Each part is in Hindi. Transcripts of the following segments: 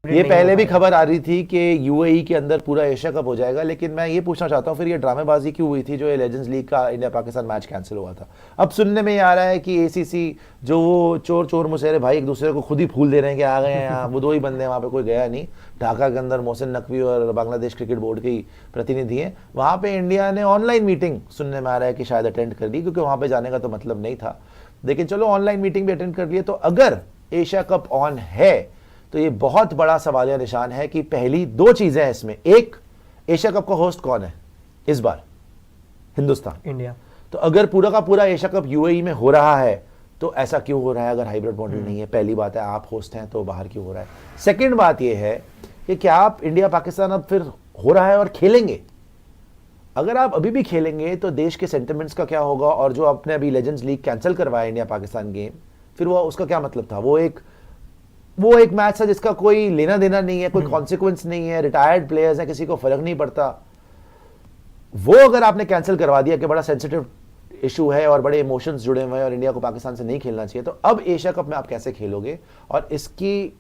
ये पहले भी खबर आ रही थी कि यूएई के अंदर पूरा एशिया कप हो जाएगा, लेकिन मैं ये पूछना चाहता हूँ फिर ये ड्रामेबाजी क्यों हुई थी जो ये लेजेंड्स लीग का इंडिया पाकिस्तान मैच कैंसिल हुआ था। अब सुनने में ये आ रहा है कि एसीसी जो वो चोर चोर मुशेरे भाई एक दूसरे को खुद ही फूल दे रहे हैं कि आ गए हैं यहाँ, वो दो ही बंदे हैं, वहाँ पे कोई गया नहीं। ढाका के अंदर मोहसिन नकवी और बांग्लादेश क्रिकेट बोर्ड के प्रतिनिधि हैं। वहाँ पे इंडिया ने ऑनलाइन मीटिंग सुनने में आ रहा है कि शायद अटेंड कर ली, क्योंकि वहाँ पे जाने का तो मतलब नहीं था, लेकिन चलो ऑनलाइन मीटिंग भी अटेंड कर लिए। तो अगर एशिया कप ऑन है तो ये बहुत बड़ा सवालिया निशान है कि पहली दो चीजें हैं इसमें। एक, एशिया कप का होस्ट कौन है इस बार? हिंदुस्तान, इंडिया। तो अगर पूरा का पूरा एशिया कप यूएई में हो रहा है तो ऐसा क्यों हो रहा है अगर हाइब्रिड मॉडल नहीं है? पहली बात है, आप होस्ट हैं तो बाहर क्यों हो रहा है? सेकंड बात यह है कि क्या आप इंडिया पाकिस्तान अब फिर हो रहा है और खेलेंगे? अगर आप अभी भी खेलेंगे तो देश के सेंटिमेंट्स का क्या होगा? और जो आपने अभी लेजेंड्स लीग कैंसिल करवाया इंडिया पाकिस्तान गेम, फिर वो उसका क्या मतलब था? वो एक मैच था जिसका कोई लेना देना नहीं है, कोई कॉन्सिक्वेंस नहीं है, रिटायर्ड प्लेयर्स हैं, किसी को फर्क नहीं पड़ता। वो अगर आपने कैंसिल करवा दिया कि बड़ा सेंसिटिव इशू है और बड़े इमोशंस जुड़े हुए हैं और इंडिया को पाकिस्तान से नहीं खेलना चाहिए, तो अब एशिया कप में आप कैसे खेलोगे? और इसकी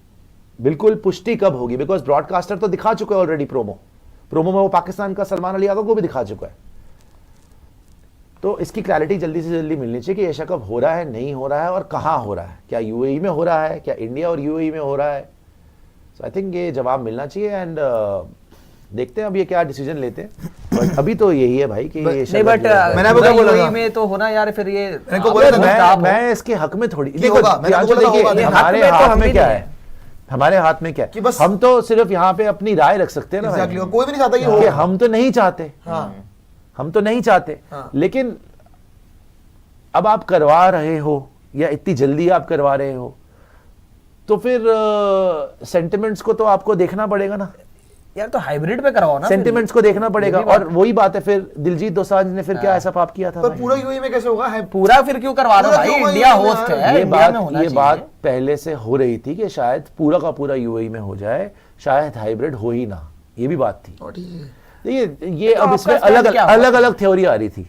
बिल्कुल पुष्टि कब होगी? बिकॉज ब्रॉडकास्टर तो दिखा चुका है ऑलरेडी, प्रोमो में वो पाकिस्तान का सलमान अली आगा को भी दिखा चुका है। तो इसकी क्लैरिटी जल्दी से जल्दी मिलनी चाहिए कि एशिया कप हो रहा है, नहीं हो रहा है, और कहां हो रहा है। क्या यूएई में हो रहा है? क्या इंडिया और यूएई में हो रहा है? सो आई थिंक ये जवाब मिलना चाहिए एंड देखते हैं अब ये क्या डिसीजन लेते हैं। बट अभी तो यही है भाई कि नहीं, बट मैंने आपको क्या बोला में तो होना यार, फिर ये मैं इसके हक में थोड़ी, देखो हमारे हाथ में क्या है, हमारे हाथ में क्या है? हम तो सिर्फ यहाँ पे अपनी राय रख सकते हैं ना। कोई भी नहीं चाहता कि हम तो नहीं चाहते, हम तो नहीं चाहते। लेकिन अब आप करवा रहे हो या इतनी जल्दी आप करवा रहे हो, तो फिर सेंटिमेंट्स को तो आपको देखना पड़ेगा ना यार। तो हाइब्रिड पे करवाओ ना, सेंटिमेंट्स को देखना पड़ेगा। और वही बात है, फिर दिलजीत दोसांझ ने फिर क्या ऐसा पाप किया था? पर पूरा यूएई में कैसे होगा? पूरा फिर क्यों करवा रहा भाई? इंडिया होस्ट है, ये बात पहले से हो रही थी कि शायद पूरा का पूरा यूएई में हो जाए, शायद हाइब्रिड हो ही ना, ये भी बात थी। ये अब इसमें अलग अलग थ्योरी आ रही थी,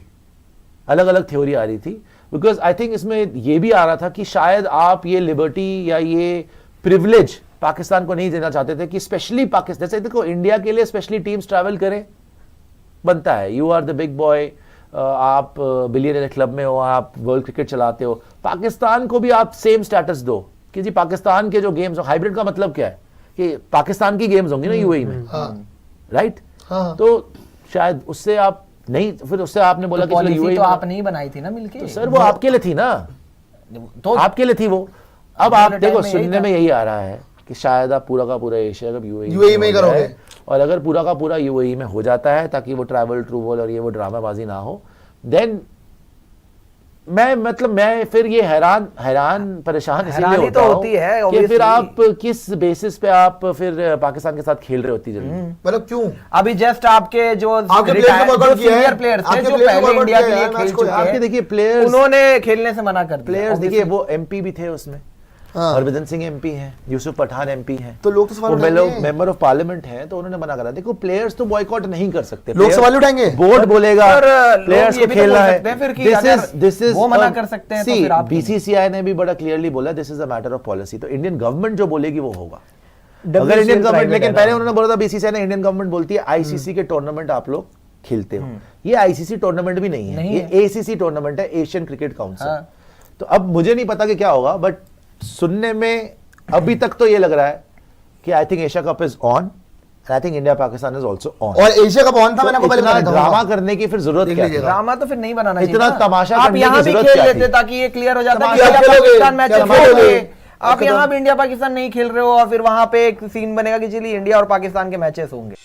अलग अलग थ्योरी आ रही थी। बिकॉज आई थिंक इसमें ये भी आ रहा था कि शायद आप ये लिबर्टी या ये प्रिविलेज पाकिस्तान को नहीं देना चाहते थे कि स्पेशली पाकिस्तान, जैसे देखो इंडिया के लिए स्पेशली टीम्स ट्रैवल करें, बनता है, you are the big boy, आप बिलियनियर क्लब में हो, आप वर्ल्ड क्रिकेट चलाते हो। पाकिस्तान को भी आप सेम स्टेटस दो कि जी पाकिस्तान के जो गेम्स, हाइब्रिड का मतलब क्या है कि पाकिस्तान की गेम्स होंगी ना यूएई में, राइट? तो शायद उससे आप नहीं, फिर उससे आपने बोला कि यूएई तो आप नहीं बनाई थी ना मिलके, तो सर वो आपके लिए थी ना, तो आपके लिए थी वो। अब आप देखो सुनने में यही आ रहा है कि शायद आप पूरा का पूरा एशिया कप यूएई में करोगे, और अगर पूरा का पूरा यूएई में हो जाता है ताकि वो ट्रैवल ट्रूवल और ये वो ड्रामाबाजी ना हो, देन मैं फिर ये हैरान परेशान इसीलिए होता हूं कि फिर आप किस बेसिस पे आप फिर पाकिस्तान के साथ खेल रहे होती जल्दी? मतलब क्यों? अभी जस्ट आपके जो सीनियर प्लेयर्स थे जो पहले इंडिया के लिए खेल चुके हैं, आपके देखिए प्लेयर्स, उन्होंने खेलने से मना कर दिया। प्लेयर्स देखिए, वो एमपी भी थे उसमें, हरभजन सिंह एमपी हैं, यूसुफ पठान एमपी हैं, तो लोग तो सवाल उठाएंगे, मेंबर ऑफ पार्लियामेंट हैं, तो उन्होंने मना करा। देखो प्लेयर्स तो बॉयकॉट नहीं कर सकते, लोग सवाल उठाएंगे, बोर्ड बोलेगा प्लेयर्स को खेलना है, दिस इज वो मना कर सकते हैं। तो फिर आप बीसीसीआई ने भी बड़ा क्लियरली बोला this is a matter of policy, तो इंडियन गवर्नमेंट जो बोलेगी वो होगा। अगर इंडियन गवर्नमेंट, लेकिन पहले उन्होंने बोला था बीसीसीआई ने, इंडियन गवर्नमेंट बोलती है आईसीसी के टूर्नामेंट आप लोग खेलते हो, ये आईसीसी टूर्नामेंट भी नहीं है, ये एसीसी टूर्नामेंट है, एशियन क्रिकेट काउंसिल। तो अब मुझे नहीं पता कि क्या होगा, बट सुनने में अभी तक तो ये लग रहा है कि I think Asia cup is on, I think India Pakistan is also on. और एशिया कप ऑन था, मैंने आपको पहले बताया था। ड्रामा करने की फिर जरूरत क्या है? ड्रामा तो फिर नहीं बनाना चाहिए, इतना तमाशा आप यहाँ भी खेल लेते ताकि ये क्लियर हो जाता है कि इंडिया पाकिस्तान मैच खेलोगे। आप यहाँ भी इंडिया पाकिस्तान नहीं खेल रहे हो और फिर वहां पे एक सीन बनेगा कि चलिए इंडिया और पाकिस्तान के मैचेस होंगे।